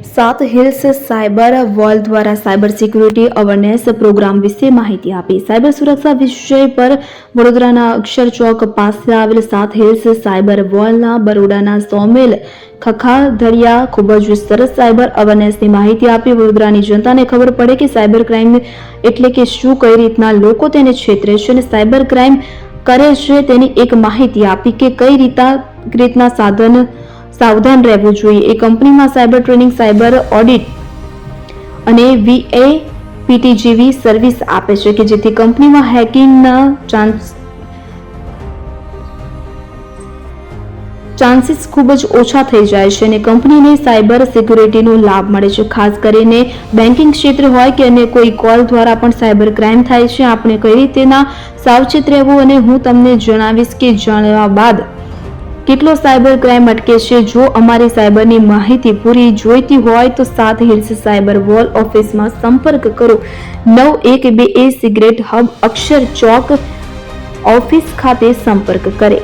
સાત hills cyber wall દ્વારા cyber security awareness programme વિશે માહિતી આપી. સાયબર સુરક્ષા વિષય પર વડોદરાના અક્ષર ચોક પાસે આવેલ સાત હિલ્સ સાયબર વોલના બરોડાના સોમેલ ખખાધડિયા ખૂબ જ સરસ સાયબર અવેરનેસની માહિતી આપી. વડોદરાની જનતાને ખબર પડે કે સાયબર ક્રાઇમ એટલે કે શું, કઈ રીતના લોકો તેને છેતરે છે અને સાયબર ક્રાઇમ કરે છે તેની એક માહિતી આપી કે કઈ રીતના સાવધાન રહેવું જોઈએ. એ કંપનીમાં સાયબર ટ્રેનિંગ, સાયબર ઓડિટ અને VAPT જેવી સર્વિસ આપે છે કે જેથી કંપનીમાં હેકિંગના ચાન્સીસ ખૂબ જ ઓછા થઈ જાય છે અને કંપનીને સાયબર સિક્યુરિટીનો લાભ મળે છે. ખાસ કરીને બેન્કિંગ ક્ષેત્ર હોય કે અન્ય કોઈ કોલ દ્વારા પણ સાયબર ક્રાઇમ થાય છે. આપણે કઈ રીતના સાવચેત રહેવું અને હું તમને જણાવીશ કે જાણ્યા બાદ કેટલો સાયબર ક્રાઇમ અટકે છે. જો અમારી સાયબરની માહિતી પૂરી જોઈતી હોય તો સાત હિલ્સ સાયબર વોલ ઓફિસમાં સંપર્ક કરો. 912 સિગરેટ હબ અક્ષર ચોક ઓફિસ ખાતે સંપર્ક કરે.